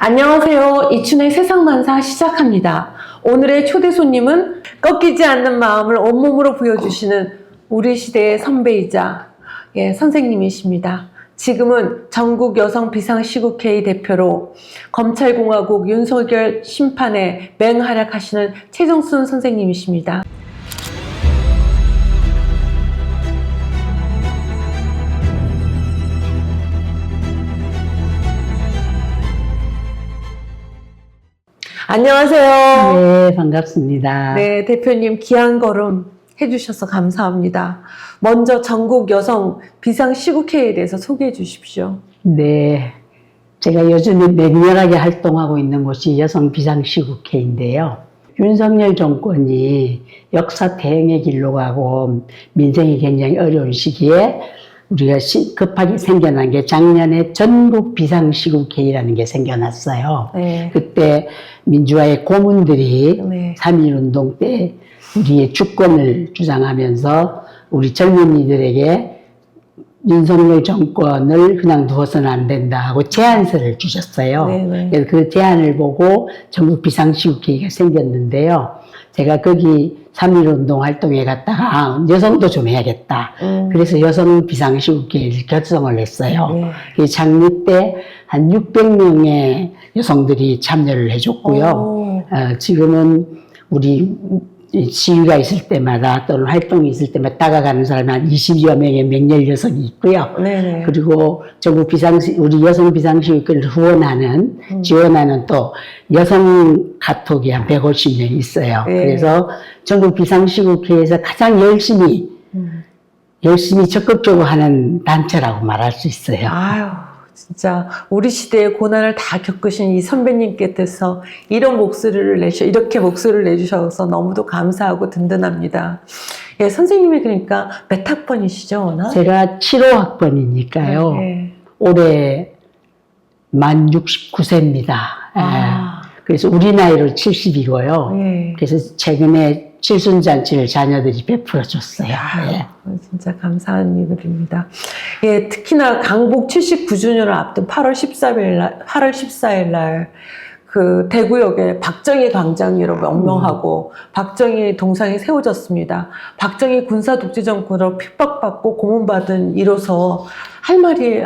안녕하세요. 이춘의 세상만사 시작합니다. 오늘의 초대 손님은 꺾이지 않는 마음을 온몸으로 보여주시는 우리 시대의 선배이자 선생님이십니다. 지금은 전국 여성 비상시국회의 대표로 검찰공화국 윤석열 심판에 맹활약하시는 최정순 선생님이십니다. 안녕하세요. 네, 반갑습니다. 네, 대표님 귀한 걸음 해주셔서 감사합니다. 먼저 전국 여성 비상시국회에 대해서 소개해 주십시오. 네, 제가 요즘에 맹렬하게 활동하고 있는 곳이 여성 비상시국회인데요. 윤석열 정권이 역사 대행의 길로 가고 민생이 굉장히 어려운 시기에 우리가 급하게 생겨난 게 작년에 전국 비상시국회의라는 게 생겨났어요. 네. 그때 민주화의 고문들이 네. 3.1운동 때 우리의 주권을 주장하면서 우리 젊은이들에게 윤석열 정권을 그냥 두어서는 안 된다 하고 제안서를 주셨어요. 네네. 그래서 그 제안을 보고 전국 비상시국회의가 생겼는데요. 제가 거기 3.1운동 활동에 갔다가 여성도 좀 해야겠다. 그래서 여성 비상시국회의를 결성을 했어요. 네. 그 장리 때 한 600명의 여성들이 참여를 해줬고요. 지금은 우리 시위가 있을 때마다 또는 활동이 있을 때마다 다가가는 사람이 한 20여 명의 맹렬 여성이 있고요. 네네. 그리고 전국 우리 여성 비상시국회를 후원하는, 지원하는 또 여성 카톡이 한 150명 있어요. 네. 그래서 전국 비상시국회에서 가장 열심히 적극적으로 하는 단체라고 말할 수 있어요. 아유, 진짜 우리 시대의 고난을 다 겪으신 이 선배님께서 이런 이렇게 목소리를 내주셔서 너무도 감사하고 든든합니다. 예, 선생님이 그러니까 몇 학번이시죠, 오늘? 제가 7호 학번이니까요. 네. 올해 만 69세입니다. 아. 그래서 우리 나이로 70이고요. 네. 그래서 최근에 칠순잔치를 자녀들이 베풀어줬어요. 예. 진짜 감사한 일입니다. 예, 특히나 강복 79주년을 앞둔 8월 14일 날, 그 대구역에 박정희 광장이라고 명명하고 박정희 동상이 세워졌습니다. 박정희 군사 독재 정권으로 핍박받고 고문받은 이로서 할 말이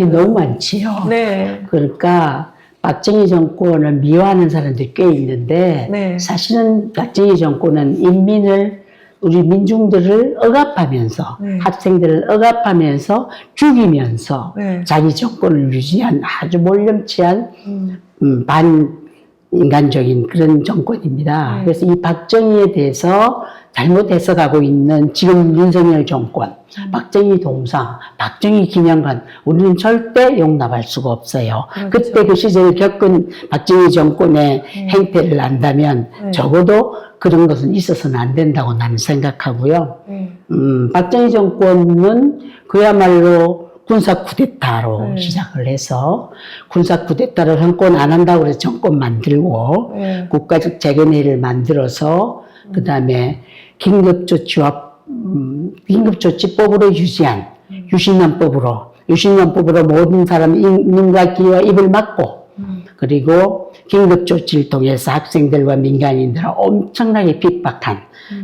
너무 많지요. 네. 그러니까 박정희 정권을 미워하는 사람들이 꽤 있는데 네. 사실은 박정희 정권은 우리 민중들을 억압하면서 네. 학생들을 억압하면서 죽이면서 네. 자기 정권을 유지한 아주 몰렴치한 반인간적인 그런 정권입니다. 네. 그래서 이 박정희에 대해서 잘못 해석하고 있는 지금 윤석열 정권, 박정희 동상, 박정희 기념관, 우리는 절대 용납할 수가 없어요. 그렇죠. 그때 그 시절을 겪은 박정희 정권의 행태를 안다면 적어도 그런 것은 있어서는 안 된다고 나는 생각하고요. 박정희 정권은 그야말로 군사 쿠데타로 시작을 해서 군사 쿠데타를 헌권 안 한다고 해서 정권 만들고 국가적 재건회를 만들어서 그 다음에 긴급조치법으로 유지한 유신헌법으로 모든 사람 눈과 귀와 입을 막고 그리고 긴급조치를 통해서 학생들과 민간인들을 엄청나게 핍박한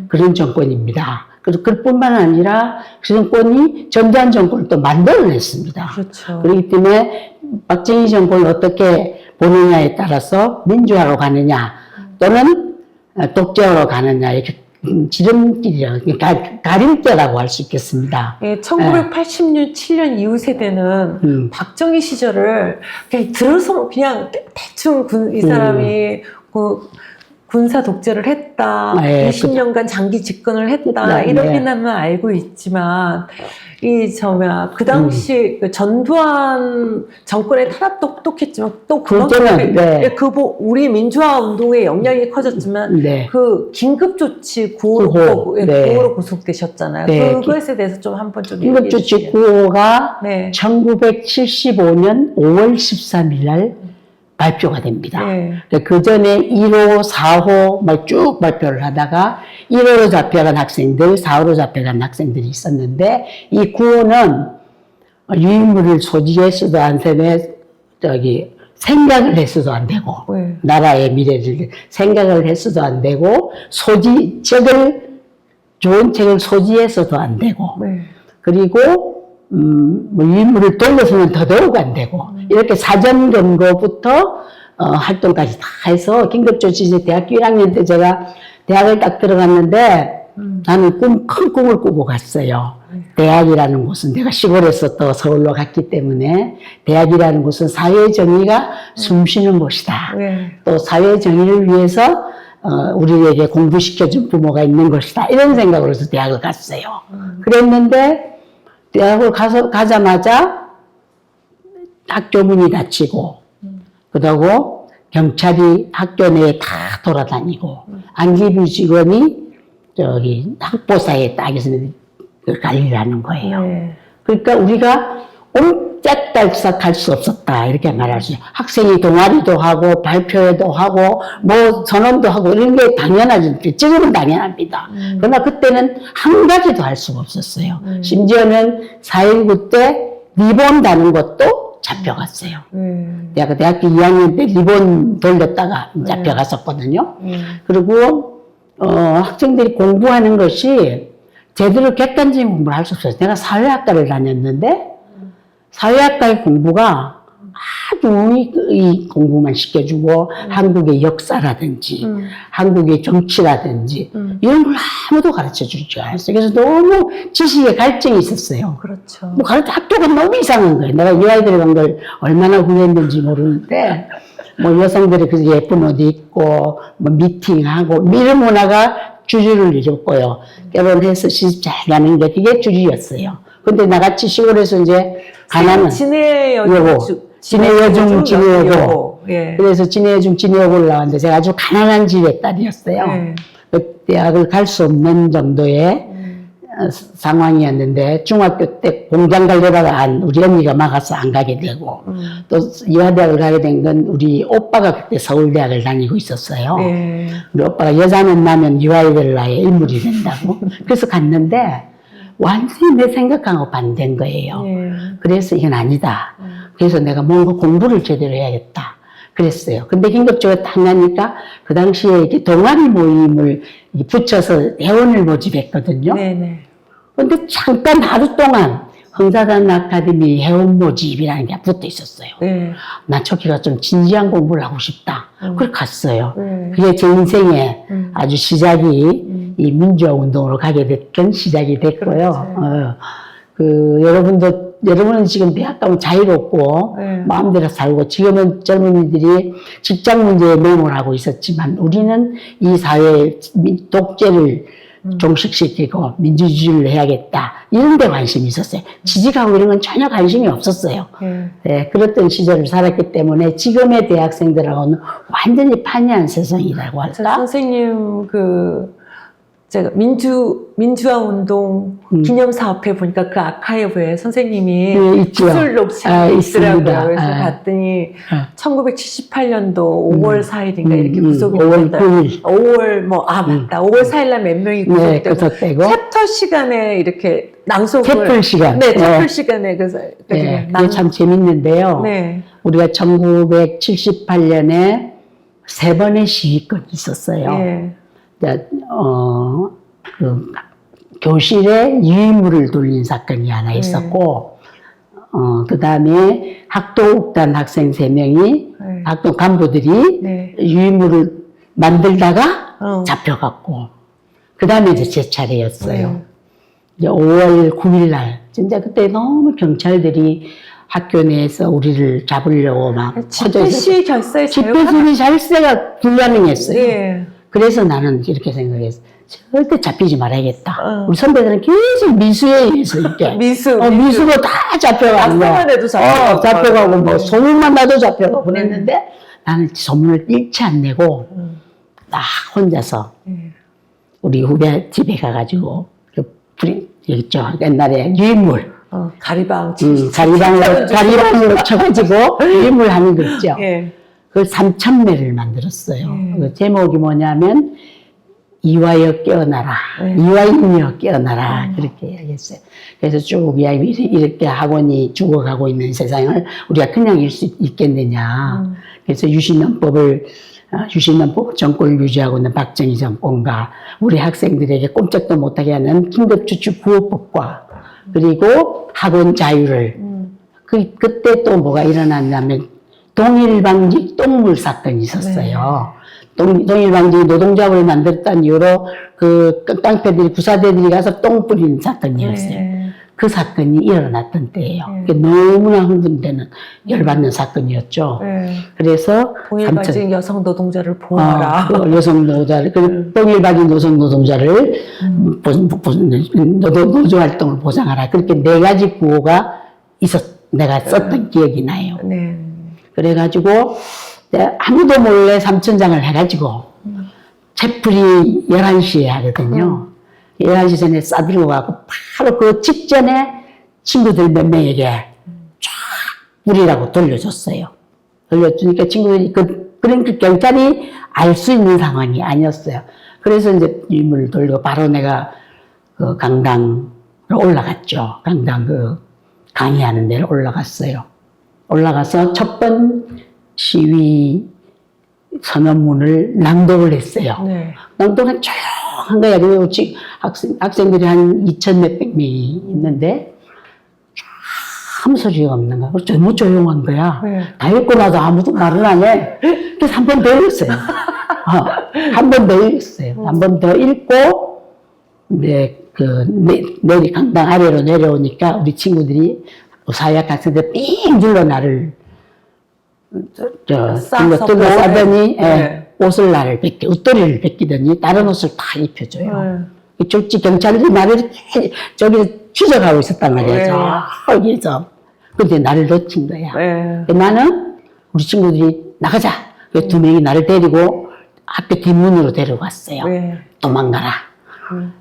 그런 정권입니다. 그뿐만 아니라 그 정권이 전두환 정권을 또 만들어냈습니다. 그렇죠. 그렇기 때문에 박정희 정권을 어떻게 보느냐에 따라서 민주화로 가느냐 또는 독재화로 가느냐 이렇게 지름길이라고 가림대라고 할 수 있겠습니다. 예, 1987년 이후 세대는 박정희 시절을 그냥 들어서 그냥 대충 이 사람이 군사 독재를 했다, 20년간 장기 집권을 했다, 이렇게만 알고 있지만, 그 당시 그 전두환 정권의 탄압도 똑똑했지만, 또 그만큼 우리 민주화 운동의 영향이 커졌지만, 그 긴급조치 9호로 구속되셨잖아요. 그것에 대해서 좀 한번 좀 얘기해 주시죠. 긴급조치 9호가 1975년 5월 13일 날 발표가 됩니다. 그 전에 1호, 4호 막 쭉 발표를 하다가 1호로 잡혀간 학생들, 4호로 잡혀간 학생들이 있었는데 이 9호는 유인물을 소지해서도 안 셈에 생각을 했어도 안 되고, 네. 나라의 미래를 생각을 했어도 안 되고, 좋은 책을 소지해서도 안 되고, 네. 그리고, 뭐 유인물을 돌려서는 더더욱 안 되고, 이렇게 사전 검거부터, 활동까지 다 해서, 긴급조치제 대학교 1학년 때 제가 대학을 딱 들어갔는데, 나는 큰 꿈을 꾸고 갔어요. 대학이라는 곳은 내가 시골에서 또 서울로 갔기 때문에 대학이라는 곳은 사회 정의가 숨쉬는 곳이다. 네. 또 사회 정의를 위해서 우리에게 공부시켜준 부모가 있는 것이다. 이런 생각으로 해서 대학을 갔어요. 그랬는데 대학을 가자마자 학교 문이 닫히고 그러고 경찰이 학교 내에 다 돌아다니고 안기부 직원이 저기 학보사에 딱 있어서 관리를 하는 거예요. 네. 그러니까 우리가 옴짝달싹 할 수 없었다 이렇게 말할 수 있어요. 학생이 동아리도 하고 발표회도 하고 뭐 선언도 하고 이런 게 당연하지. 지금은 당연합니다. 그러나 그때는 한 가지도 할 수가 없었어요. 심지어는 4.19 때 리본 다는 것도 잡혀갔어요. 내가 대학교 2학년 때 리본 돌렸다가 잡혀갔었거든요. 그리고 학생들이 공부하는 것이 제대로 객관적인 공부를 할 수 없어요. 내가 사회학과를 다녔는데 사회학과의 공부가 아주 이 공부만 시켜주고 한국의 역사라든지 한국의 정치라든지 이런 걸 아무도 가르쳐주지 않았어요. 그래서 너무 지식의 갈증이 있었어요. 그렇죠. 뭐 학교가 너무 이상한 거예요. 내가 이 아이들 간 걸 얼마나 후회했는지 모르는데 뭐 여성들이 그 예쁜 옷 입고 뭐 미팅하고 이런 문화가 주류를 이뤘고요. 결혼해서 시집 잘 가는 게 그게 주류였어요. 근데 나같이 시골에서 이제 가난한 진해여중, 진해여고. 예. 그래서 진해여중 진해여고를 나왔는데 제가 아주 가난한 집의 딸이었어요. 네. 그 대학을 갈 수 없는 정도의 상황이었는데 중학교 때 공장 가려다가 우리 언니가 막아서 안 가게 되고 또 이화대학을 가게 된 건 우리 오빠가 그때 서울대학을 다니고 있었어요. 네. 우리 오빠가 여자는 나면 이화여대를 나의 일물이 된다고 그래서 갔는데 완전히 내 생각하고 반대인 거예요. 네. 그래서 이건 아니다. 그래서 내가 뭔가 공부를 제대로 해야겠다. 그랬어요. 근데 긴급적으로 딱 나니까 그 당시에 이렇게 동아리 모임을 붙여서 회원을 모집했거든요. 네네. 근데 잠깐 하루 동안 흥사단 아카데미 회원 모집이라는 게 붙어 있었어요. 네. 나 저기가 좀 진지한 공부를 하고 싶다. 그래 갔어요. 네. 그게 제 인생의 아주 시작이 이 민주화 운동으로 가게 됐던 시작이 됐고요. 여러분은 지금 대학 가면 자유롭고 네. 마음대로 살고 지금은 젊은이들이 직장 문제에 매몰하고 있었지만 우리는 이 사회의 독재를 종식시키고 민주주의를 해야겠다 이런 데 관심이 있었어요. 지식하고 이런 건 전혀 관심이 없었어요. 네, 그랬던 시절을 살았기 때문에 지금의 대학생들하고는 완전히 판이한 세상이라고 할까? 선생님 제가 민주화 운동 기념사업회 보니까 그 아카이브에 선생님이 기술 녹취가 있더라고요. 그래서 봤더니 1978년도 5월 4일인가 이렇게 구속이 5월 됐다. 9일. 5월 맞다. 5월 4일 날 몇 명이 구속되고 구속되고. 챕터 시간에 이렇게 낭송을 챕터 시간. 네, 챕터 시간에 그래서 그게 참 재밌는데요. 네. 우리가 1978년에 3번의 시위권이 있었어요. 네. 교실에 유인물을 돌린 사건이 하나 있었고, 그 다음에 학도단 학생 3명이, 학도 간부들이 유인물을 만들다가 잡혀갔고, 그 다음에 이제 제 차례였어요. 이제 5월 9일 날, 진짜 그때 너무 경찰들이 학교 내에서 우리를 잡으려고 막 집회 시위 결사에 집회 시위 결사가 불가능했어요. 예. 그래서 나는 이렇게 생각했어. 절대 잡히지 말아야겠다. 우리 선배들은 계속 미수에 의해서 이렇게. 미수로 다 잡혀가고. 낙서만 해도 잡혀가고. 잡혀가고, 뭐, 소문만 나도 잡혀가고 그랬는데 나는 소문을 잃지 않내고, 나 혼자서 우리 후배 집에 가가지고, 있죠. 옛날에 유인물. 가리방으로 쳐가지고 유인물 하는 거 있죠. 예. 그 3,000매를 만들었어요. 그 제목이 뭐냐면 이와여 깨어나라. 이와인여 깨어나라. 그렇게 이야기했어요. 그래서 쭉 이렇게 학원이 죽어가고 있는 세상을 우리가 그냥 일 수 있겠느냐. 그래서 유신헌법 정권을 유지하고 있는 박정희 정권과 우리 학생들에게 꼼짝도 못하게 하는 긴급추축구호법과 그리고 학원 자유를 그때 또 뭐가 일어났냐면 동일방직 똥물 사건이 있었어요. 동일방직 노동조합을 만들었다는 이유로 그 깡패들이 구사대들이 가서 똥 뿌리는 사건이었어요. 그 사건이 일어났던 때예요. 너무나 흥분되는 열받는 사건이었죠. 그래서 동일방직 여성 노동자를 보호하라. 여성 노동자를 동일방직 여성 노동자를 노조 활동을 보장하라. 그렇게 4가지 구호가 내가 썼던 기억이 나요. 그래가지고 아무도 몰래 삼천장을 해가지고 채플이 11시에 하거든요. 11시 전에 싸들고 가고 바로 그 직전에 친구들 몇 명에게 쫙 뿌리라고 돌려줬어요. 돌려주니까 친구들이 그러니까 경찰이 알 수 있는 상황이 아니었어요. 그래서 이제 임을 돌리고 바로 내가 그 강당으로 올라갔죠. 강당 강의하는 데를 올라갔어요. 올라가서 첫 번 시위 선언문을 낭독을 했어요. 낭독은 조용한 거야. 그리고 학생들이 한 2,000 몇백 명이 있는데 아무 소리가 없는 거야. 너무 조용한 거야. 다 읽고 나서 아무도 말을 안 해. 그래서 한 번 더 읽었어요. 한 번 더 읽었어요. 한 번 더 읽고 이제 내리 강당 아래로 내려오니까 우리 친구들이 사회학 학생들 삥 둘러 나를 둘러싸더니 옷을 나를 웃도리를 벗기더니 다른 옷을 다 입혀줘요. 졸지 경찰들이 나를 저기 추적하고 있었단 말이에요. 저기서. 근데 나를 놓친 거야. 나는 우리 친구들이 나가자. 2명이 나를 데리고 학교 뒷문으로 데려갔어요. 도망가라.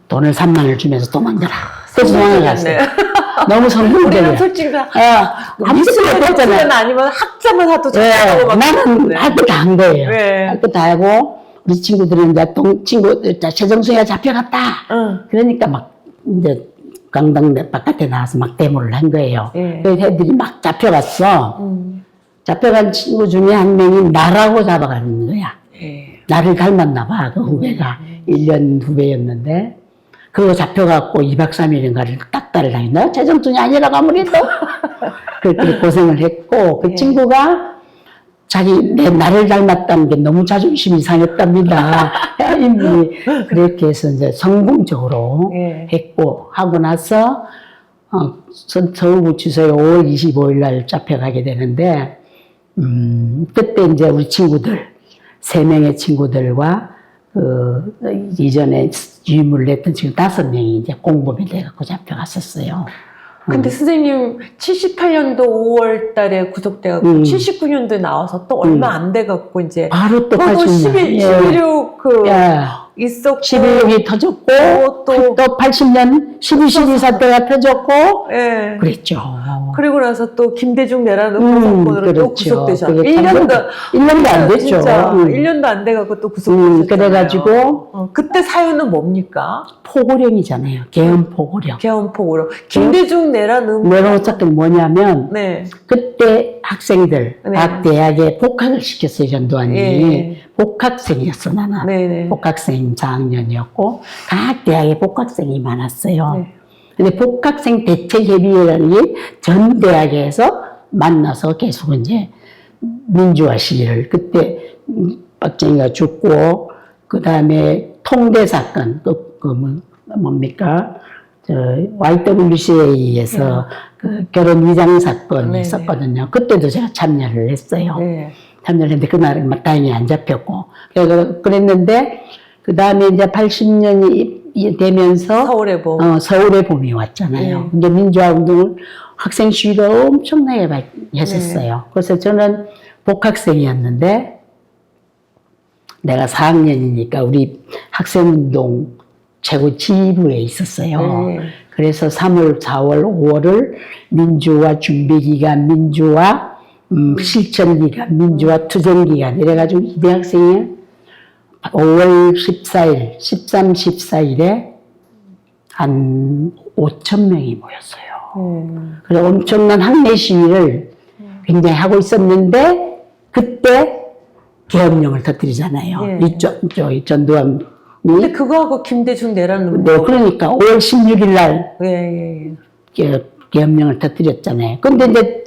돈을 3만 원을 주면서 도망가라. 그래서 도망갔어요. 너무 성공적이야. 솔직히 아무것도 없잖아. 아니면 학점을 하도 나는 학교 다 한 거예요. 학교 다 하고 우리 친구들은 이제 최정수야 잡혀갔다. 그러니까 막 이제 강당 바깥에 나와서 막 데모를 한 거예요. 그래서 애들이 막 잡혀갔어. 잡혀간 친구 중에 한 명이 나라고 잡아가는 거야. 나를 닮았나 봐. 그 후배가 1년 후배였는데 그거 잡혀갖고 2박 3일인가를 딱가를 당했나? 최정순이 아니라고 아무래도 그렇게 고생을 했고 그 친구가 나를 닮았다는 게 너무 자존심이 상했답니다. 이미 그렇게 해서 이제 성공적으로 했고 하고 나서 서울구치소에 5월 25일 날 잡혀가게 되는데 그때 이제 우리 친구들 3명의 친구들과 이전에 유임을 냈던 지금 5명이 이제 공범이 돼갖고 잡혀갔었어요. 근데 선생님 78년도 5월 달에 구속돼갖고 79년도에 나와서 또 얼마 안 돼갖고 이제 바로 또 80년 11.6 있었고 11.6이 터졌고 또 80년 12.12 사태가 터졌고 그랬죠. 그리고 나서 또 김대중 내란 사건으로 또 구속되셨죠. 1년도 안 됐죠. 진짜 1년도 안 돼갖고 또 구속되셨잖아요. 그래가지고 그때 사유는 뭡니까? 포고령이잖아요. 계엄포고령. 계엄포고령. 김대중 내란 사건이 뭐냐면 그때 학생들 각 대학에 복학을 시켰어요. 전두환이. 복학생이었어 나는. 복학생 4학년이었고 각 대학에 복학생이 많았어요. 근데 복학생 대책협의회라는 게 전 대학에서 만나서 계속 이제 민주화 시위를 그때 박정희가 죽고 그 다음에 통대 사건 뭡니까 YWCA에 의해서 그 결혼 위장 사건이 있었거든요. 그때도 제가 참여를 했어요. 참여를 했는데 그날은 다행히 안 잡혔고 그랬는데 그 다음에 이제 80년이 되면서 서울의 봄이 왔잖아요. 근데 민주화 운동을 학생 시위를 엄청나게 했었어요. 그래서 저는 복학생이었는데 내가 4학년이니까 우리 학생운동 최고 지휘부에 있었어요. 그래서 3월, 4월, 5월을 민주화 준비기간, 민주화 실천기간, 민주화 투쟁기간 이래가지고 이 대학생이 5월 14일, 13, 14일에 한 5천 명이 모였어요. 그래서 엄청난 항내 시위를 굉장히 하고 있었는데 그때 계엄령을 터뜨리잖아요. 예. 전두환이. 근데 그거하고 김대중 내라는 네, 그러니까 5월 16일 날 예. 계엄령을 터뜨렸잖아요. 근데 이제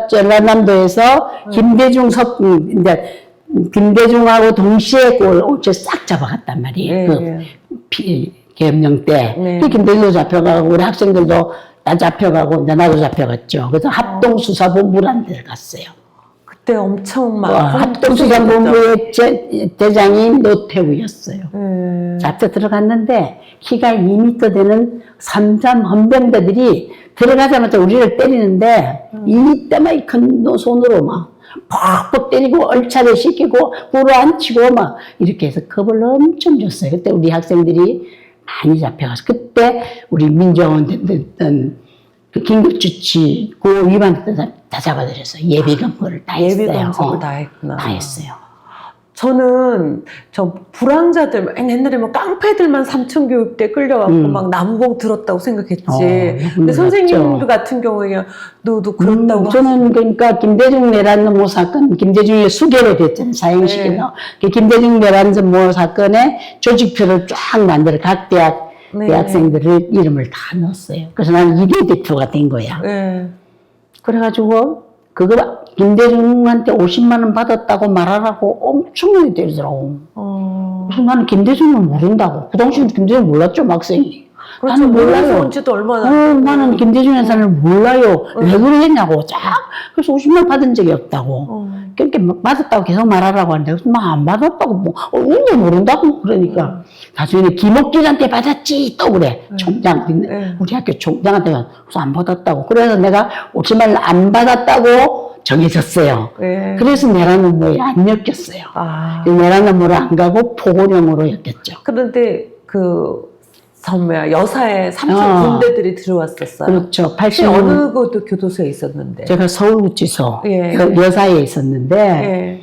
전라남도에서 김대중하고 동시에 그걸 옷을 싹 잡아갔단 말이에요. 계엄령 때. 김대중도 잡혀가고, 우리 학생들도 다 잡혀가고, 나도 잡혀갔죠. 그래서 합동수사본부라는 데를 갔어요. 그때 엄청 막. 합동수사본부의 대장이 노태우였어요. 잡혀 들어갔는데, 키가 2m 되는 삼삼 헌병대들이 들어가자마자 우리를 때리는데, 2m만이 큰 손으로 막, 팍팍 때리고, 얼차례 시키고, 꿇어앉히고, 막, 이렇게 해서 겁을 엄청 줬어요. 그때 우리 학생들이 많이 잡혀가서, 그때 우리 민정원 됐던 그 긴급조치, 그 위반 다 잡아들였어요. 예비검거를 다 했어요. 예비검거를 다 했구나. 다 했어요. 저는 저 불황자들 옛날에 뭐 깡패들만 삼천교육대 끌려가고 막 나무봉 들었다고 생각했지. 근데 선생님 같은 경우에 너도 그렇다고. 저는 그러니까 김대중 내란모 사건, 김대중이 수개로 됐잖아요. 사형시키는. 김대중 내란모 사건에 조직표를 쫙 만들어 각 대학생들을 이름을 다 넣었어요. 그래서 나는 이대 대표가 된 거야. 그래가지고 그거 김대중한테 50만 원 받았다고 말하라고 엄청나게 때리더라고. 그래서 나는 김대중을 모른다고. 그 당시에는 김대중 몰랐죠, 막생이. 그렇죠. 나는 몰라요. 온지도 얼마나. 나는 김대중 여사를 몰라요. 왜 그러겠냐고. 그래서 50만 원 받은 적이 없다고. 그렇게 받았다고 계속 말하라고 하는데, 그래서 막 안 받았다고, 뭐, 언제 모른다고. 그러니까. 나중에 김옥진한테 받았지. 또 그래. 총장. 우리 학교 총장한테 그래서 안 받았다고. 그래서 내가 50만 원 안 받았다고 정해졌어요. 그래서 내라는 뭐에 안 엮였어요. 내라는 뭐를 안 가고 포고령으로 엮였죠. 그런데 여사의 삼천 군대들이 들어왔었어요. 그렇죠. 어느 교도소에 있었는데? 제가 서울구치소 여사에 있었는데,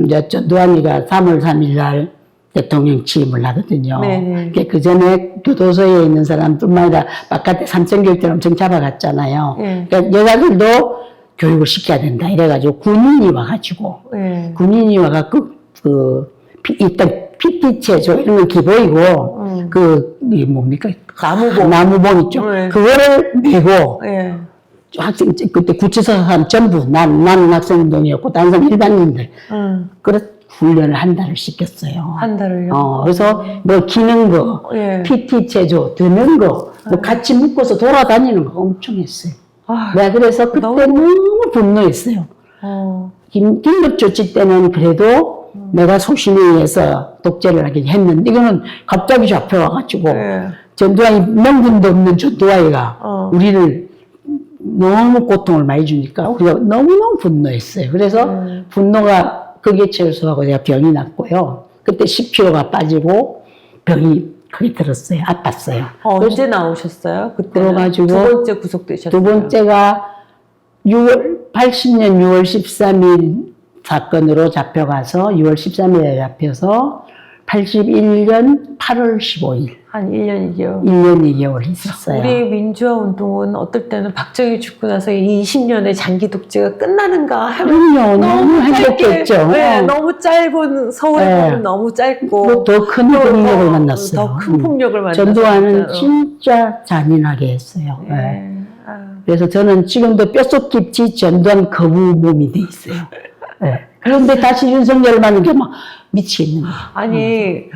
이제 전두환이가 3월 3일 날 대통령 취임을 하거든요. 그 전에 교도소에 있는 사람뿐만 아니라 바깥에 삼천교육들 엄청 잡아갔잖아요. 그러니까 여자들도 교육을 시켜야 된다. 이래가지고 군인이 와가지고, 일단 PT 체조 이런 건 기본이고, 뭡니까? 나무봉 있죠. 그거를 메고, 학생, 그때 구치소 사람 전부, 나는 학생운동이었고, 다른 사람 일반인들. 그래서 훈련을 한 달을 시켰어요. 한 달을요? 그래서 뭐 기는 거, PT 체조, 드는 거, 뭐 같이 묶어서 돌아다니는 거 엄청 했어요. 내가 그래서 그때 너무 분노했어요. 긴급조치 때는 그래도 내가 소신에 의해서 독재를 하긴 했는데, 이거는 갑자기 잡혀와가지고, 전두환이 명분도 없는 전두환이가 우리를 너무 고통을 많이 주니까 우리가 너무너무 분노했어요. 그래서 분노가 극에 철수하고 제가 병이 났고요. 그때 10kg가 빠지고 병이 크게 들었어요. 아팠어요. 언제 나오셨어요? 그때는 그래가지고 두 번째 구속되셨어요. 두 번째가 80년 6월 13일 사건으로 잡혀가서 6월 13일에 잡혀서 81년 8월 15일. 한 1년 2개월. 1년 2개월 있었어요. 우리 민주화 운동은 어떨 때는 박정희 죽고 나서 이 20년의 장기 독재가 끝나는가 하면 너무 행복했죠. 너무 짧은 서울에 보면 너무 짧고 더 큰 폭력을 만났어요. 더 큰 폭력을 만났어요. 전두환은 진짜 잔인하게 했어요. 그래서 저는 지금도 뼛속 깊이 전두환 거부 몸이 돼 있어요. 그런데 다시 윤석열을 만난 게 막 미치겠는 거예요. 아니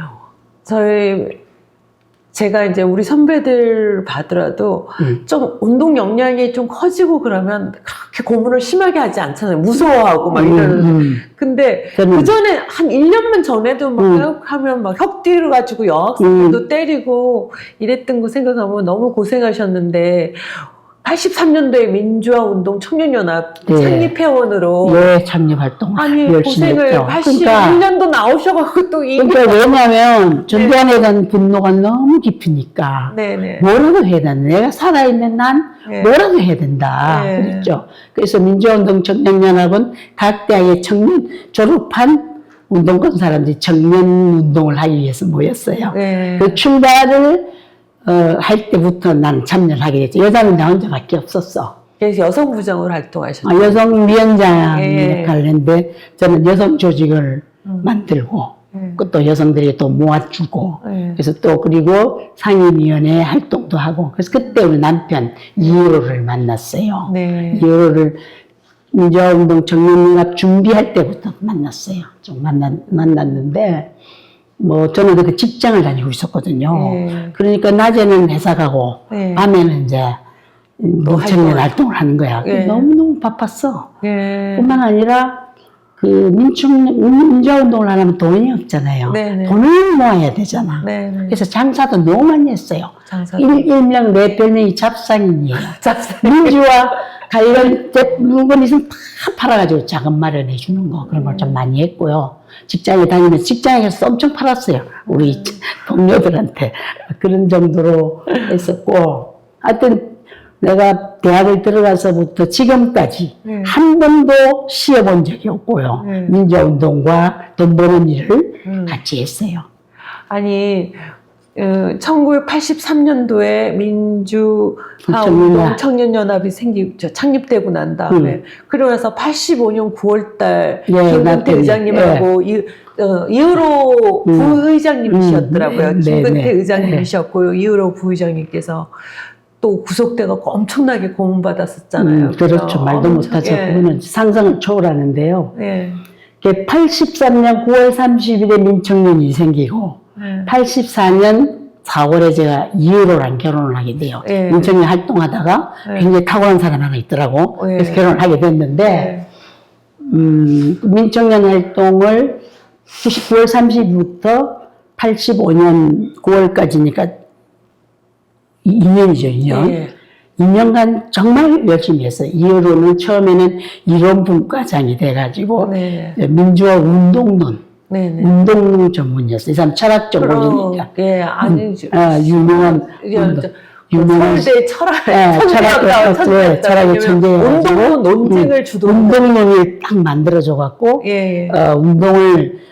제가 이제 우리 선배들 봐더라도 좀 운동 역량이 좀 커지고 그러면 그렇게 고문을 심하게 하지 않잖아요. 무서워하고 막 이러는. 근데 그 전에 한 1년만 전에도 막 하면 막 혁 뒤로 가지고 여학생도 때리고 이랬던 거 생각하면 너무 고생하셨는데 83년도에 민주화 운동 청년연합 창립회원으로 창립활동 아니 열심히 고생을 했죠. 81년도 나오셔가지고 또 그러니까 왜냐하면 전두환에 대한 분노가 너무 깊으니까 뭐라도 해야 된다. 내가 살아있는 난 뭐라도 해야 된다. 그랬죠. 그래서 민주화운동 청년연합은 각 대학의 청년 졸업한 운동권 사람들이 청년 운동을 하기 위해서 모였어요. 네. 그 출발을 할 때부터 난 참여를 하게 됐죠. 여자는 나 혼자밖에 없었어. 그래서 여성 부장으로 활동하셨어요. 여성위원장 예. 역할을 했는데 저는 여성 조직을 만들고 또 여성들이 또 모아주고 그래서 또 그리고 상임위원회 활동도 하고 그래서 그때 우리 남편 이효로를 만났어요. 네. 이효로를 민주화운동 청년연합 준비할 때부터 만났어요. 좀 만났는데 뭐 저는 그때 직장을 다니고 있었거든요. 네. 그러니까 낮에는 회사 가고 네. 밤에는 이제 청년 활동을 하는 거야. 네. 너무너무 바빴어. 네. 뿐만 아니라 그 민주화운동을 하려면 돈이 없잖아요. 네네. 돈을 모아야 되잖아. 네네. 그래서 장사도 너무 많이 했어요. 장사. 일명 내 별명이 잡상인이에요. 잡상. 민주화 관련 물건 있으면 다 팔아가지고 자금 마련해 주는 거 그런 걸 좀 많이 했고요. 직장에 다니면서 직장에 가서 엄청 팔았어요. 우리 동료들한테 그런 정도로 했었고 하여튼 내가 대학을 들어가서부터 지금까지 한 번도 쉬어본 적이 없고요. 민주화운동과 돈 버는 일을 같이 했어요. 아니 1983년도에 민주화운동 청년연합이 창립되고 난 다음에 그러고 나서 85년 9월달 김근태 의장님하고 이후로 부의장님이셨더라고요. 김근태 의장님이셨고요. 이후로 부의장님께서 또 구속돼갖고 엄청나게 고문받았었잖아요. 그렇죠. 말도 못하죠. 그거는 상상을 초월하는데요. 예. 83년 9월 30일에 민청년이 생기고 84년 4월에 제가 이효로랑 결혼을 하게 돼요. 민청년 활동하다가 굉장히 탁월한 사람 하나 있더라고. 그래서 결혼을 하게 됐는데 민청년 활동을 9월 30일부터 85년 9월까지니까 2년이죠, 2년. 2년간 정말 열심히 했어요. 이후로는 처음에는 이론분과장이 돼가지고 민주화 운동론, 운동론 전문이었어요. 이 사람 철학 전문이니까. 유명한 서울대 철학의 천재여가지고 운동론 논쟁을 주도 운동론을 딱 만들어줘갖고 운동을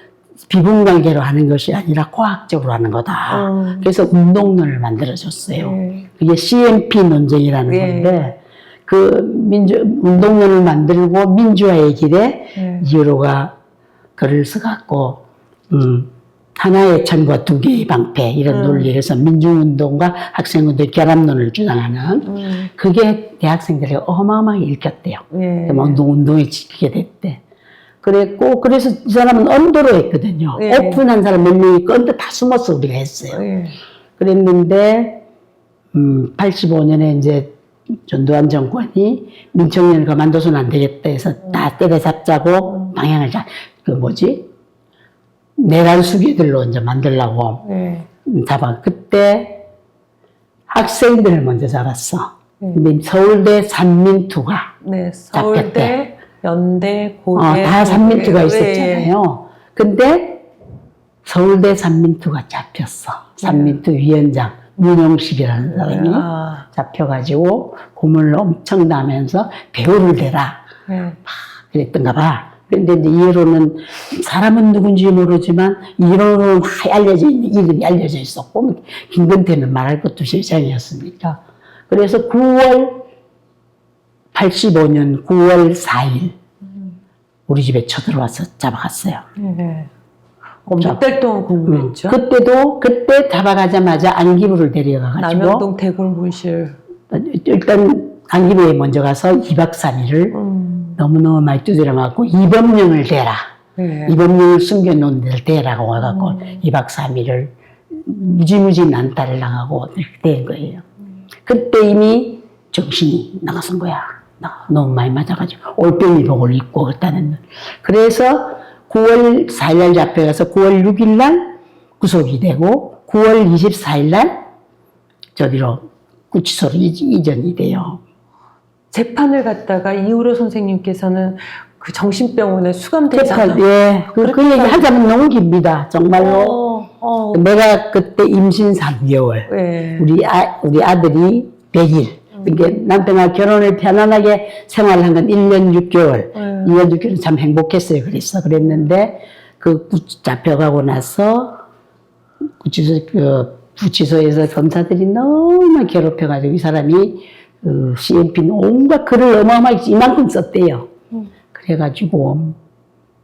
비분관계로 하는 것이 아니라 과학적으로 하는 거다. 그래서 운동론을 만들어줬어요. 그게 CMP 논쟁이라는 건데 그 운동론을 만들고 민주화의 길에 이효로가 글을 써갖고 하나의 천과 두 개의 방패 이런 논리를 해서 민주운동과 학생운동의 결합론을 주장하는 그게 대학생들에게 어마어마하게 읽혔대요. 운동에 지키게 됐대. 그랬고, 그래서 이 사람은 언더로 했거든요. 오픈한 사람 몇 명이 있고, 언더 다 숨어서 우리가 했어요. 그랬는데, 85년에 이제 전두환 정권이 민청년을 그만둬서는 안 되겠다 해서 다 때려잡자고 방향을 내란 수기들로 이제 만들려고 잡아. 그때 학생들을 먼저 잡았어. 근데 서울대 산민투가 잡혔대. 연대, 고대. 다 산민투가 있었잖아요. 근데 서울대 산민투가 잡혔어. 산민투 위원장 문용식이라는 사람이 잡혀가지고 고문을 엄청 당하면서 배우를 대라. 그랬던가 봐. 그런데 이제 이효로는 사람은 누군지 모르지만 이효로는 알려져 있는 이름이 알려져 있었고 김근태는 말할 것도 실장이었으니까. 그래서 85년 9월 4일 우리 집에 쳐들어와서 잡아갔어요. 몇 달 동안 공부했죠? 그때 잡아가자마자 안기부를 데려가가지고 남영동 대굴문실 일단 안기부에 먼저 가서 2박 3일을 너무너무 많이 두드려 맞고 이범령을 대라. 이범령을 숨겨놓은 데를 대라고 와갖고 2박 3일을 무지무지 난타를 당하고 이렇게 된 거예요. 그때 이미 정신이 나가선 거야. 너무 많이 맞아가지고 올빼미복을 입고 그랬다는. 그래서 9월 4일 날 잡혀가서 9월 6일 날 구속이 되고 9월 24일 날 저기로 구치소로 이전이 돼요. 재판을 갖다가 이후로 선생님께서는 그 정신병원에 수감되잖아요. 그 얘기 하자면 너무 깁니다. 정말로. 내가 그때 임신 3개월. 우리 아들이 100일. 그러니까 남편과 결혼을 편안하게 생활한 건 1년 6개월. 1년 6개월은 참 행복했어요. 그랬는데 잡혀가고 나서 구치소에서 검사들이 너무 괴롭혀가지고 이 사람이 CMP는 온갖 글을 어마어마하게 이만큼 썼대요. 그래가지고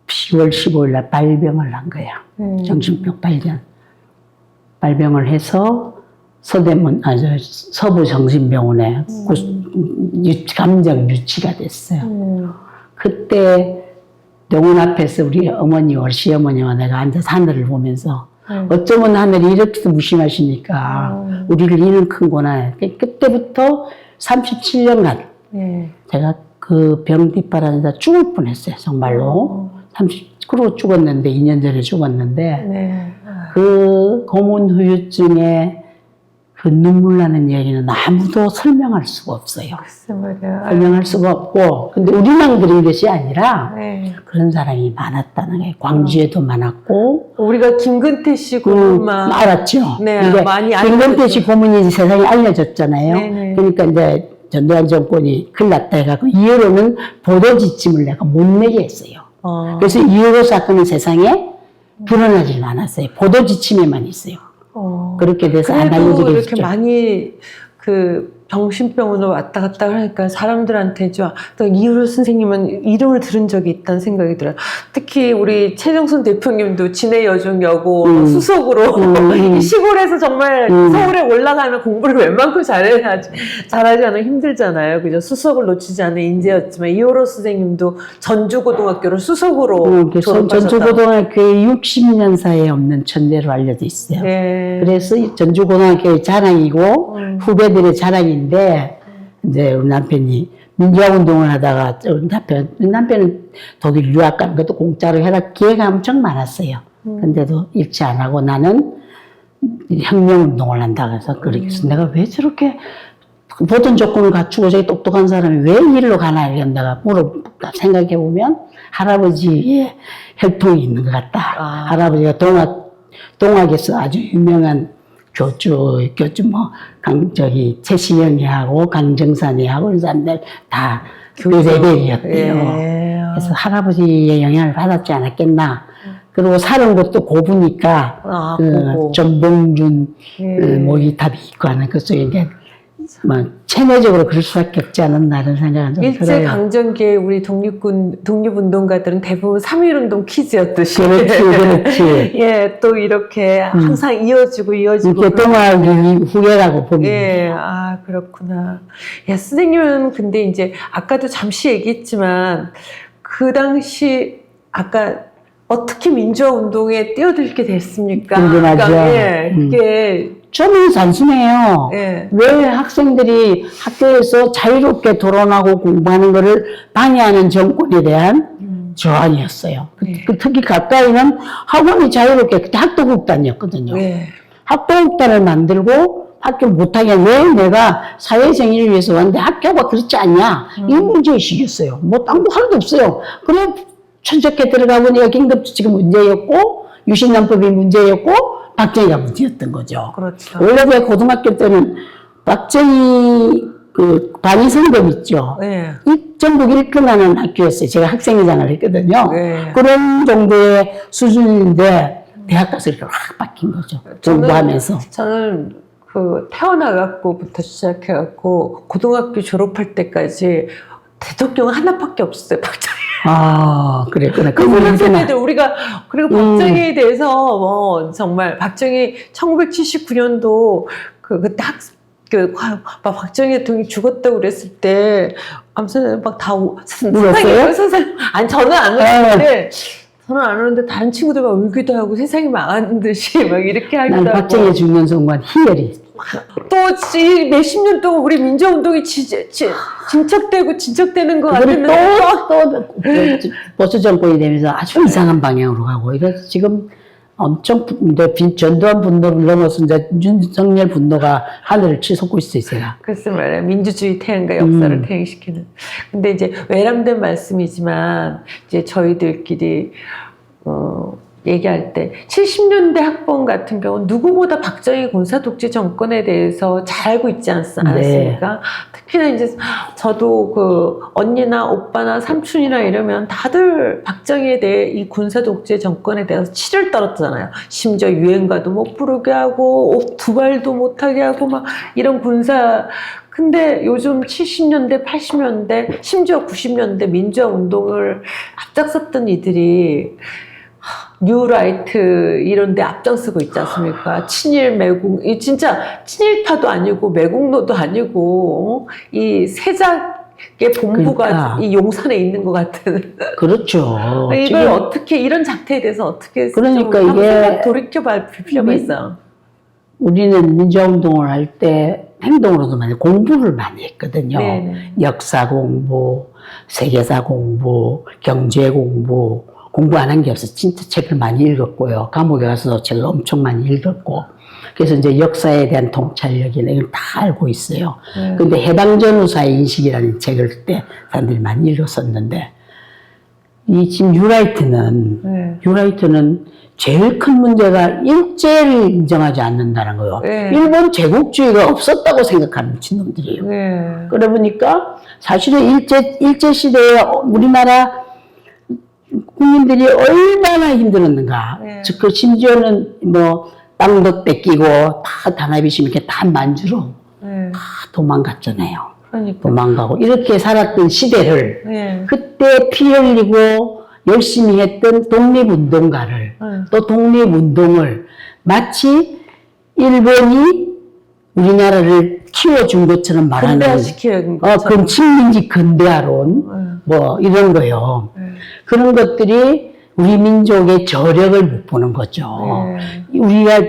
10월 15일 날 발병을 한 거야. 정신병 발병을 해서 서부 정신병원에 감정 유치가 됐어요. 그때 병원 앞에서 우리 어머니와 시어머니와 내가 앉아서 하늘을 보면서 어쩌면 하늘이 이렇게도 무심하시니까 우리를 이는 큰구나. 그때부터 37년간 제가 그 병 뒷바라지다 죽을 뻔했어요. 정말로. 그러고 죽었는데 2년 전에 죽었는데 그 고문 후유증에 그 눈물 나는 얘기는 아무도 설명할 수가 없어요. 설명할 수가 없고, 근데 우리만 그런 것이 아니라 그런 사람이 많았다는 거예요. 광주에도 많았고. 우리가 김근태 씨 고문만 알았죠. 네, 많이 김근태 씨 고문이 세상에 알려졌잖아요. 네네. 그러니까 이제 전두환 정권이 큰일 났다 해갖고 이후로는 보도 지침을 내가 못 내게 했어요. 그래서 이후로 사건은 세상에 드러나질 않았어요. 보도 지침에만 있어요. 그렇게 돼서 안 알려지게 이렇게 됐죠. 많이 정신병원으로 왔다 갔다 하니까 사람들한테 또 이유로 선생님은 이름을 들은 적이 있다는 생각이 들어요. 특히 우리 최정순 대표님도 진해 여중여고 수석으로 시골에서 정말 서울에 올라가면 공부를 웬만큼 잘하지 않으면 힘들잖아요. 그죠? 수석을 놓치지 않은 인재였지만 이호로 선생님도 전주고등학교를 수석으로 졸업하셨다. 전주고등학교에 60년사에 없는 천재로 알려져 있어요. 그래서 전주고등학교의 자랑이고 후배들의 자랑인데 이제 우리 남편이 민주화 운동을 하다가 남편은 독일 유학 간 것도 공짜로 해라 기회가 엄청 많았어요. 근데도 잃지 안 하고 나는 혁명 운동을 한다 그래서 그러겠어. 내가 왜 저렇게 모든 조건을 갖추고 저기 똑똑한 사람이 왜 일로 가나 이런 내가 생각해 보면 할아버지의 혈통이 있는 것 같다. 할아버지가 동학에서 아주 유명한 교주 최시영이 하고 강정산이 하고 그런 사람들 다 교대들이었대요. 그래서 할아버지의 영향을 받았지 않았겠나. 그리고 사는 것도 고부니까 전봉준 모기탑이 있고 하는 그 속에 이제 체내적으로 그럴 수밖에 없지 않았나 이런 생각은 좀 들어요. 일제강점기에 우리 독립운동가들은 대부분 3.1운동 퀴즈였듯이. 그렇지. 예, 또 이렇게 항상 이어지고. 이게 동학이 후계라고 보면. 예, 그렇구나. 야, 선생님은 근데 이제 아까도 잠시 얘기했지만 그 당시 아까 어떻게 민주화 운동에 뛰어들게 됐습니까? 궁금하죠. 그러니까, 그게 저는 단순해요. 왜 학생들이 학교에서 자유롭게 토론하고 공부하는 것을 방해하는 정권에 대한 저항이었어요. 특히 가까이는 학원이 자유롭게, 그때 학도국단이었거든요. 학도국단을 만들고 학교 못하게 왜 내가 사회정의를 위해서 왔는데 학교가 그렇지 않냐. 이 문제의식이었어요. 뭐 딴 거 하나도 없어요. 그래 천적해 들어가 보니까 긴급조치가 문제였고 유신헌법이 문제였고 박정희가 문제였던 거죠. 그렇죠. 원래 제가 고등학교 때는 박정희 반의성법 있죠. 이 전국 1등 하는 학교였어요. 제가 학생회장을 했거든요. 그런 정도의 수준인데 대학 가서 이렇게 확 바뀐 거죠. 공부하면서. 저는 태어나갖고부터 시작해갖고 고등학교 졸업할 때까지 대통령 하나밖에 없었어요. 박정희. 그랬구나. 고등학생들 우리가 그리고 박정희에 대해서 정말 박정희 1979년도 그때 박정희 대통령이 죽었다고 그랬을 때 아무튼 막다 울었어요? 선생님 아니 저는 안 울었는데 다른 친구들 막 울기도 하고 세상이 망하는 듯이 막 이렇게 하기도 하고. 난 박정희 죽는 순간 희열이. 또 몇십 년 동안 우리 민주화운동이 진척되는 것 같았는데 또 보수 정권이 되면서 아주 이상한 방향으로 가고 이래서 지금 엄청 전두환 분노를 넘어서 이제 윤석열 분노가 하늘을 치솟고 있어요, 제가. 글쎄 말이야. 민주주의 태양과 역사를 태양시키는. 근데 이제 외람된 말씀이지만 이제 저희들끼리 얘기할 때 70년대 학번 같은 경우는 누구보다 박정희 군사 독재 정권에 대해서 잘 알고 있지 않았습니까? 네. 특히나 이제 저도 그 언니나 오빠나 삼촌이나 이러면 다들 박정희에 대해 이 군사 독재 정권에 대해서 치를 떨었잖아요. 심지어 유행가도 못 부르게 하고 옷 두 발도 못하게 하고 막 이런 군사. 근데 요즘 70년대, 80년대, 심지어 90년대 민주화 운동을 앞장섰던 이들이 뉴라이트 이런 데 앞장서고 있지 않습니까? 친일 매국, 이 진짜 친일파도 아니고 매국노도 아니고 이 세작의 본부가 그러니까. 이 용산에 있는 것 같은. 그렇죠. 이걸 지금 어떻게 이런 작태에 대해서 어떻게 그러니까 좀 이게 생각 돌이켜볼 필요가 있어요. 우리는 민주화운동을 할 때 행동으로도 많이 공부를 많이 했거든요. 네네. 역사 공부, 세계사 공부, 경제 공부 안 한 게 없어. 진짜 책을 많이 읽었고요. 감옥에 가서도 책을 엄청 많이 읽었고. 그래서 이제 역사에 대한 통찰력이나 이걸 다 알고 있어요. 근데 해방전후사의 인식이라는 책을 그때 사람들이 많이 읽었었는데, 이 지금 유라이트는 제일 큰 문제가 일제를 인정하지 않는다는 거예요. 네. 일본 제국주의가 없었다고 생각하는 미친놈들이에요. 네. 그러다 보니까 사실은 일제 시대에 우리나라 국민들이 얼마나 힘들었는가. 네. 그 심지어는 뭐 땅도 뺏기고 다 단합이심 이렇게 다 만주로 네. 다 도망갔잖아요. 그러니까. 도망가고 이렇게 살았던 시대를 네. 그때 피 흘리고 열심히 했던 독립운동가를 또 독립운동을 마치 일본이 우리나라를 키워준 것처럼 말하는 근대화시키는 것처럼. 그 식민지 근대화론 뭐 이런 거요. 그런 것들이 우리 민족의 저력을 못 보는 거죠. 우리가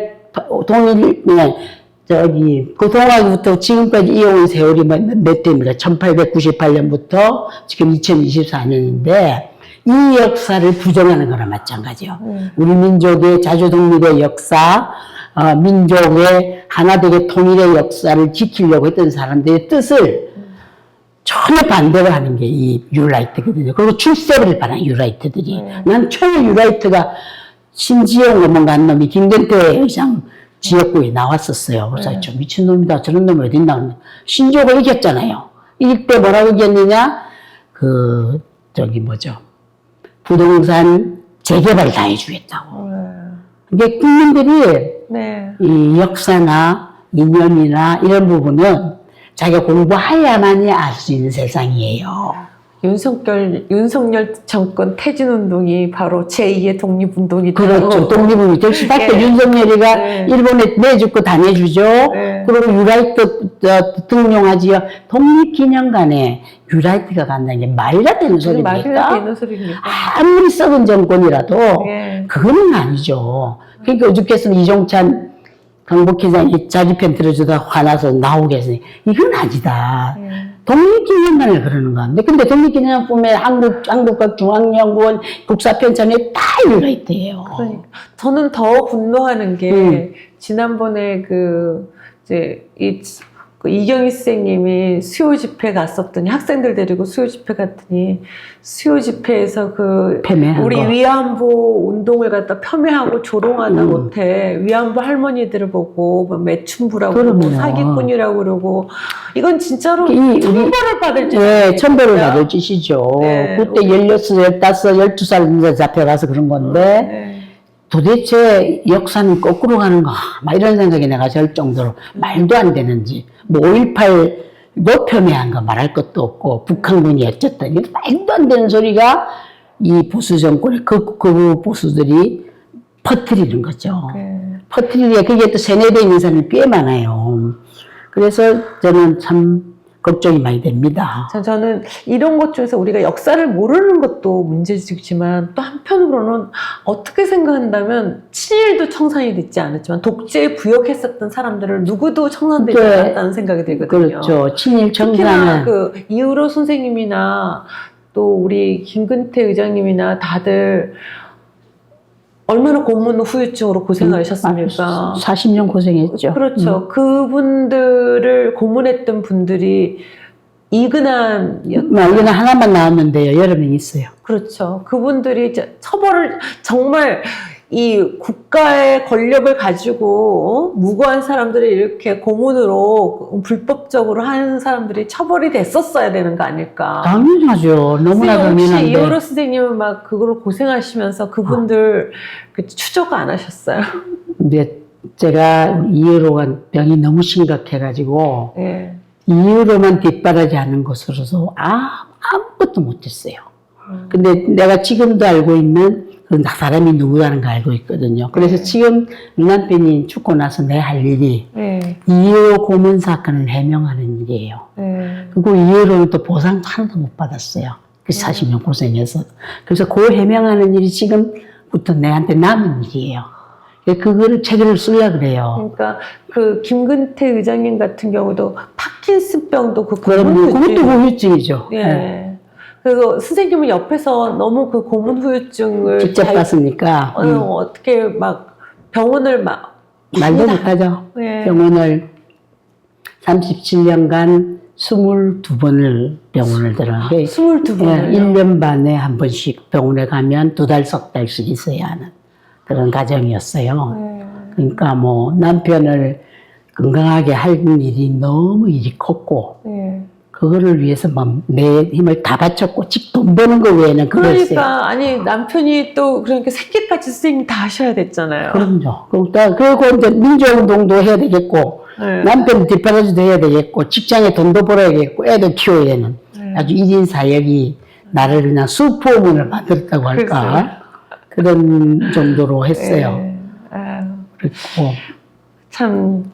그 동학부터 지금까지 이어온 세월이 몇 대입니까? 1898년부터 지금 2024년인데 이 역사를 부정하는 거나 마찬가지요. 우리 민족의 자주독립의 역사, 민족의 하나되게 통일의 역사를 지키려고 했던 사람들의 뜻을 전혀 반대를 하는 게 이 유라이트거든요. 그리고 출세를 바란 유라이트들이. 난 처음에 유라이트가 신지영 뭔가 한 놈이 김건태 의장 지역구에 나왔었어요. 그래서 저 미친놈이다. 저런 놈이 어딨나. 그러면 신조가 이겼잖아요. 이길 때 뭐라고 이겼느냐? 부동산 재개발 다 해주겠다고. 근데 국민들이 이 역사나 이념이나 이런 부분은 자기가 공부해야만이 알 수 있는 세상이에요. 윤석열 정권 퇴진운동이 바로 제2의 독립운동이 그렇죠. 독립운동이 될 수밖에. 윤석열이가 일본에 내주고 다 내주죠. 그리고 유라이트 등용하지요. 독립기념관에 유라이트가 간다는 게 말이나 되는 소리입니까? 말이나 되는 소리입니까? 아무리 썩은 정권이라도 그거는 아니죠. 그러니까 어저께서는 이종찬 강북회장이 자기편 들어주다 화나서 나오게 했으니 이건 아니다. 독립기념관을 그러는 건데, 근데 독립기념관에 한국과 중앙연구원 국사편찬에 다 유라이트예요. 그러니까 저는 더 분노하는 게 지난번에 이경희 선생님이 수요 집회 갔었더니 학생들 데리고 수요 집회 갔더니 수요 집회에서 우리 위안부 운동을 갖다 폄훼하고 조롱하다 못해 위안부 할머니들을 보고 매춘부라고 그러고 사기꾼이라고 그러고 이건 진짜로 천벌을 받을 짓이죠. 네, 천벌을 받을 짓이죠. 그때 16, 15, 12살 잡혀가서 그런 건데 도대체 역사는 거꾸로 가는가? 막 이런 생각이 내가 들 정도로 말도 안 되는지. 뭐 5.18도 폄훼한 거 말할 것도 없고 북한군이 어쨌든 말도 안 되는 소리가 이 보수 정권의 그 보수들이 퍼뜨리는 거죠. 퍼뜨리기에 그게 또 세뇌되어 있는 사람이 꽤 많아요. 그래서 저는 참 걱정이 많이 됩니다. 저는 이런 것 중에서 우리가 역사를 모르는 것도 문제지만 또 한편으로는 어떻게 생각한다면 친일도 청산이 됐지 않았지만 독재에 부역했었던 사람들을 누구도 청산되지 않았다는 생각이 들거든요. 그렇죠. 친일 청산은 이으로 선생님이나 또 우리 김근태 의장님이나 다들 얼마나 고문 후유증으로 고생하셨습니까? 40년 고생했죠. 그렇죠. 그분들을 고문했던 분들이 이근한 하나만 나왔는데요. 여러 명 있어요. 그렇죠. 그분들이 처벌을 정말 이 국가의 권력을 가지고 무고한 사람들이 이렇게 고문으로 불법적으로 하는 사람들이 처벌이 됐었어야 되는 거 아닐까? 당연하죠. 너무나 혹시 당연한데. 이호로 선생님은 막 그걸 고생하시면서 그분들 추적 안 하셨어요? 근데 제가 이후로가 병이 너무 심각해가지고 예. 이후로만 뒷바라지 하는 것으로서 아무것도 못했어요. 근데 내가 지금도 알고 있는 그 사람이 누구라는 걸 알고 있거든요. 그래서 지금 남편이 죽고 나서 내 할 일이 예. 이호 고문 사건을 해명하는 일이에요. 예. 그리고 이후로는 또 보상도 하나도 못 받았어요. 그 40년 고생해서. 그래서 그 해명하는 일이 지금부터 내한테 남은 일이에요. 그거를 책을 쓰려고 그래요. 그러니까 그 김근태 의장님 같은 경우도 파킨슨병도 그것도 후유증이죠. 예. 네. 그리고 선생님은 옆에서 너무 그 고문 후유증을 직접 봤으니까. 어떻게 막 병원을 막 말도 못하죠. 예. 병원을 37년간 22번을 병원을 들어가게. 22번을. 예, 1년 반에 한 번씩 병원에 가면 2달, 석 달씩 있어야 하는 그런 가정이었어요. 그러니까 뭐 남편을 건강하게 할 일이 너무 일이 컸고, 그거를 위해서 막 내 힘을 다 바쳤고, 즉 돈 버는 거 외에는 그랬어요. 그러니까 아니 남편이 또 그러니까 새끼까지 선생님 다 하셔야 됐잖아요. 그럼요. 그리고 이제 민주운동도 해야 되겠고, 남편 뒷바라지도 해야 되겠고, 직장에 돈도 벌어야겠고, 애도 키워야 되는 아주 1인 사역이 나를 그냥 슈퍼우먼을 만들었다고 할까? 그런 정도로 했어요. 그리고 참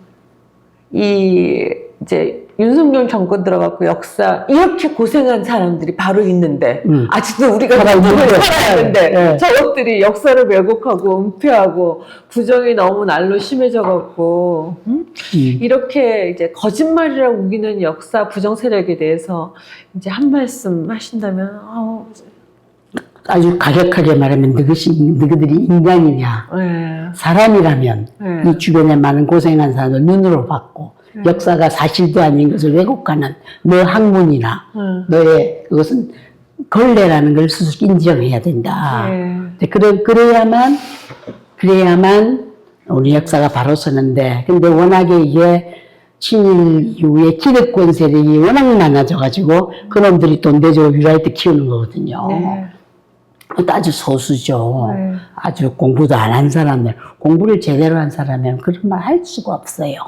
이제 윤석열 정권 들어갖고 역사 이렇게 고생한 사람들이 바로 있는데 아직도 우리가 살아있는데 저것들이 역사를 왜곡하고 은폐하고 부정이 너무 날로 심해져갖고 이렇게 이제 거짓말이라고 우기는 역사 부정 세력에 대해서 이제 한 말씀 하신다면 아주 가격하게 말하면 너희들이 인간이냐 사람이라면 이 주변에 많은 고생한 사람을 눈으로 봤고 역사가 사실도 아닌 것을 왜곡하는 너 학문이나 너의 그것은 걸레라는 걸 스스로 인정해야 된다. 그래야만 우리 역사가 바로 서는데 근데 워낙에 이게 친일 이후에 기득권 세력이 워낙 많아져가지고 그놈들이 돈 대주고 유라이트 키우는 거거든요. 그것도 아주 소수죠. 아주 공부도 안 한 사람들, 공부를 제대로 한 사람이면 그런 말 할 수가 없어요.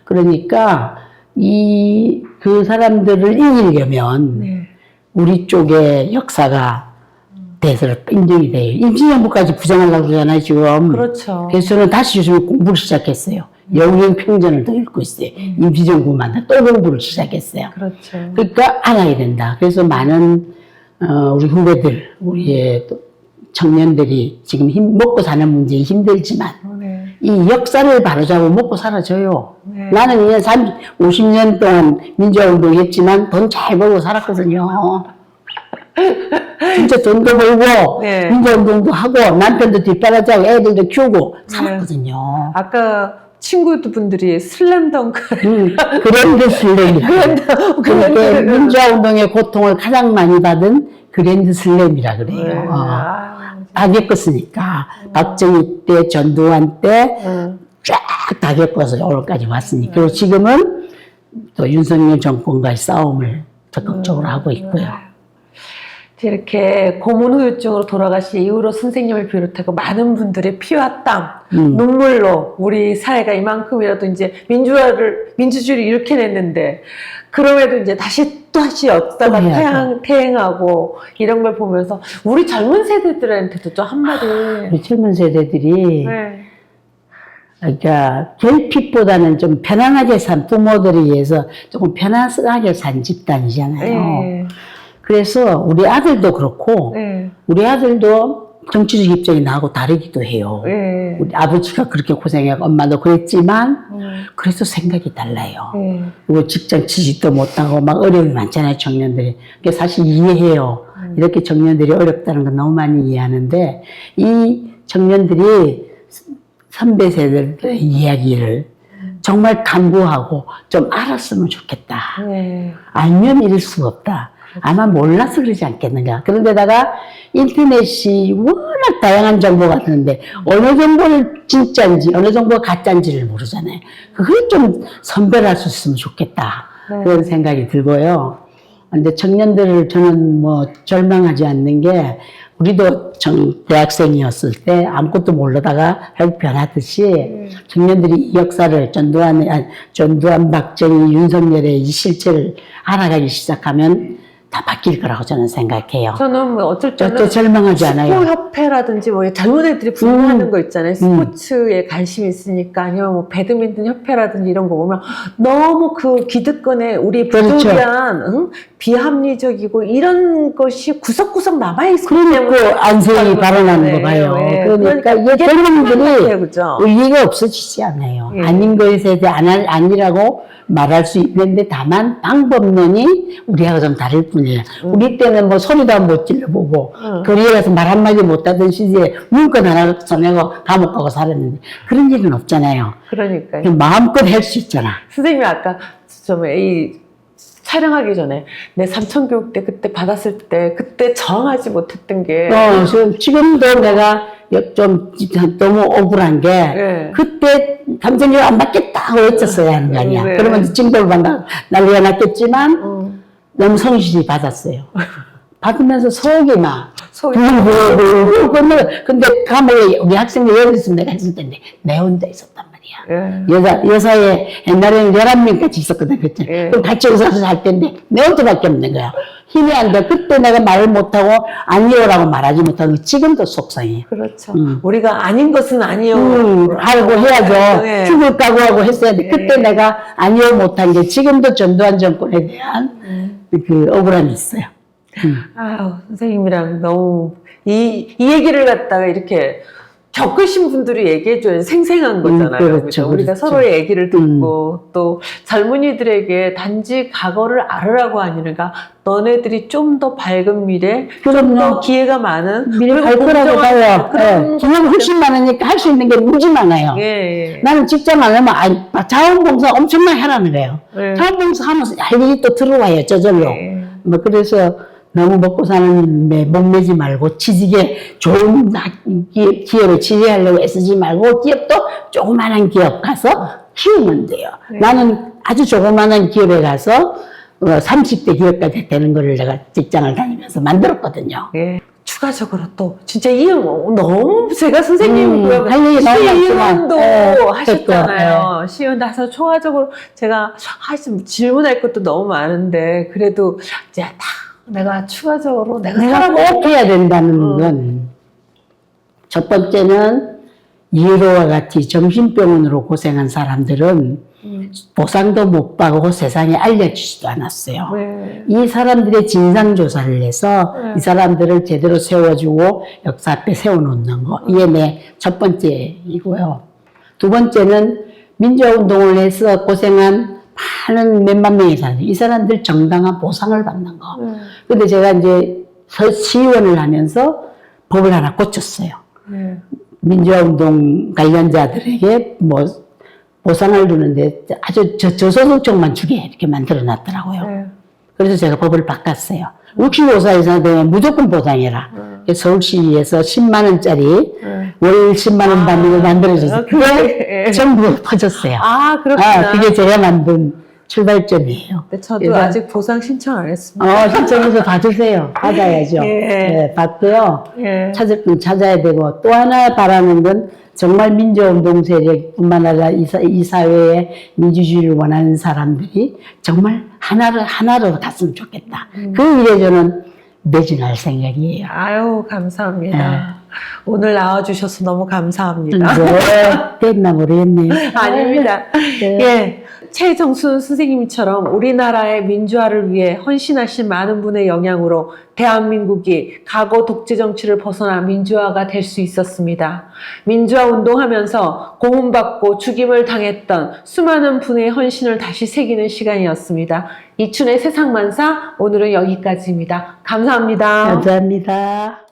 그러니까 그 사람들을 이기려면 우리 쪽의 역사가 대해서 인정이 돼요. 임시정부까지 부정하려고 그러잖아요, 지금. 그렇죠. 그래서 저는 다시 요즘 공부를 시작했어요. 영영평전을 더 읽고 있어요. 임시정부만 또 공부를 시작했어요. 그렇죠. 그러니까 알아야 된다. 그래서 많은 우리 후배들, 우리의 청년들이 지금 먹고 사는 문제에 힘들지만 이 역사를 바로잡고 먹고 살아줘요. 나는 그냥 50년 동안 민주화운동 했지만 돈 잘 벌고 살았거든요. 진짜 돈도 벌고 민주화운동도 하고 남편도 뒷바라지하고 애들도 키우고 살았거든요. 아까 친구분들이 슬램덩크 그랜드 슬램이라 그러니까 민주화운동의 고통을 가장 많이 받은 그랜드 슬램이라 그래요. 다 겪었으니까 박정희 때 전두환 때 쫙 다 겪어서 오늘까지 왔으니까 그리고 지금은 또 윤석열 정권과의 싸움을 적극적으로 하고 있고요. 이렇게 고문 후유증으로 돌아가신 이후로 선생님을 비롯하고 많은 분들의 피와 땀, 눈물로 우리 사회가 이만큼이라도 이제 민주주의를 일으켜냈는데, 그럼에도 이제 다시 역사가 퇴행하고 이런 걸 보면서 우리 젊은 세대들한테도 좀 한마디. 우리 젊은 세대들이 그러니까 결핍보다는 좀 편안하게 산 부모들에 의해서 조금 편안하게 산 집단이잖아요. 그래서 우리 아들도 그렇고 우리 아들도 정치적 입장이 나하고 다르기도 해요. 우리 아버지가 그렇게 고생하고 엄마도 그랬지만 그래서 생각이 달라요. 그리고 직장 취직도 못하고 막 어려움이 많잖아요, 청년들이. 그러니까 사실 이해해요. 이렇게 청년들이 어렵다는 건 너무 많이 이해하는데 이 청년들이 선배 세대들의 이야기를 정말 탐구하고 좀 알았으면 좋겠다. 알면 잃을 수가 없다. 아마 몰라서 그러지 않겠는가. 그런데다가 인터넷이 워낙 다양한 정보가 드는데 어느 정보를 진짜인지 어느 정보가 가짜인지를 모르잖아요. 그걸 좀 선별할 수 있으면 좋겠다. 네. 그런 생각이 들고요. 근데 청년들을 저는 뭐 절망하지 않는 게 우리도 대학생이었을 때 아무것도 모르다가 결국 변하듯이 청년들이 이 역사를 전두환, 박정희, 윤석열의 이 실체를 알아가기 시작하면 다 바뀔 거라고 저는 생각해요. 저는 뭐 어쩔 때는 절대 절망하지 않아요. 축구협회라든지 뭐 젊은 애들이 분노하는 거 있잖아요. 스포츠에 관심이 있으니까 아니면 뭐 배드민턴 협회라든지 이런 거 보면 너무 그 기득권에 우리 그렇죠. 부조리한 비합리적이고 이런 것이 구석구석 남아있기 그러니까 때문에 안세희 발언하는 거 봐요. 네. 그러니까 이 이게 젊은이들이 그죠? 의의가 없어지지 않아요. 예. 아닌 것에 대해 아니라고 말할 수 있는데 다만 방법론이 우리하고 좀 다를 뿐이에요. 우리 때는 뭐 소리도 못 질러보고 거리에 가서 말 한마디 못하던 시기에 문건 하나 써내고 감옥 가고 살았는데 그런 일은 없잖아요. 그러니까요. 그냥 마음껏 할 수 있잖아. 선생님이 아까 이 촬영하기 전에 내 삼천교육 때 그때 받았을 때 그때 저항하지 못했던 게 지금도 내가 좀 너무 억울한 게 네. 그때 감정교육 안 받겠다 하고 외쳤어야 하는 거 아니야. 네. 그러면 징벌 받나 난리가 났겠지만 너무 성실히 받았어요. 받으면서 속이 막 근데 감옥에 우리 학생들 여기 있으면 내가 있을 텐데 내 혼자 있었단 말이야. 여사에 옛날에는 11명까지 있었거든. 그치? 그럼 같이 의사서 살 텐데 내 혼자밖에 없는 거야. 힘이 안 돼. 그때 내가 말을 못하고 아니요라고 말하지 못하고 지금도 속상해. 그렇죠. 우리가 아닌 것은 아니요. 하고 해야죠. 네. 죽을 각오하고 했어야 돼. 그때 내가 아니요 못한 게 지금도 전두환 정권에 대한 그 억울함이 있어요. 아유, 선생님이랑 너무 이 얘기를 갖다가 이렇게 겪으신 분들이 얘기해줘야 생생한 거잖아요. 그렇죠, 우리가 그렇죠. 서로의 얘기를 듣고 또 젊은이들에게 단지 과거를 알으라고 아니라 너네들이 좀 더 밝은 미래, 좀 더 기회가 많은 미래 갈 거라고 봐요. 기회가 훨씬 많으니까 할 수 있는 게 무지 많아요. 예. 나는 직장 안 하면 자원봉사 엄청나게 하라는 거예요. 자원봉사 하면서 일이 또 들어와요. 저절로. 뭐 그래서 너무 먹고 사는 데 목매지 말고 취직에 좋은 기업에 취직하려고 애쓰지 말고 기업도 조그마한 기업 가서 키우면 돼요. 나는 아주 조그마한 기업에 가서 30대 기업까지 되는 거를 내가 직장을 다니면서 만들었거든요. 추가적으로 또 진짜 너무 제가 선생님 할 얘기 너무 많지만 시의원도 하셨잖아요. 시의원도 하셔서 총화적으로 제가 질문할 것도 너무 많은데 그래도 이제 다 내가 추가적으로 내가 꼭 해야 된다는 건 첫 번째는 이해로와 같이 정신병원으로 고생한 사람들은 보상도 못 받고 세상에 알려주지도 않았어요. 이 사람들의 진상조사를 해서 이 사람들을 제대로 세워주고 역사 앞에 세워놓는 거. 이게 내 첫 번째이고요. 두 번째는 민주화운동을 해서 고생한 많은 몇만 명의 사람들, 이 사람들 정당한 보상을 받는 거. 근데 제가 이제 시의원을 하면서 법을 하나 고쳤어요. 민주화운동 관련자들에게 뭐 보상을 주는데 아주 저소득층만 주게 이렇게 만들어 놨더라고요. 그래서 제가 법을 바꿨어요. 65세 이상 되면 무조건 보상해라. 서울시에서 10만 원짜리 월 10만 원 받는 걸 만들어줘서 그게 전부 퍼졌어요. 그렇구나. 그게 제가 만든 출발점이에요. 저도 아직 보상 신청 안 했습니다. 신청해서 받으세요. 받아야죠. 받고요. 찾아야 되고 또 하나 바라는 건 정말 민주운동 세력뿐만 아니라 이 사회에 민주주의를 원하는 사람들이 정말 하나로 갔으면 좋겠다. 그 일에 저는 매진할 생각이에요. 아유, 감사합니다. 오늘 나와주셔서 너무 감사합니다. 됐나 모르겠네요. 아닙니다. 최정순 선생님처럼 우리나라의 민주화를 위해 헌신하신 많은 분의 영향으로 대한민국이 과거 독재 정치를 벗어나 민주화가 될 수 있었습니다. 민주화 운동하면서 고문받고 죽임을 당했던 수많은 분의 헌신을 다시 새기는 시간이었습니다. 이춘의 세상만사 오늘은 여기까지입니다. 감사합니다. 감사합니다.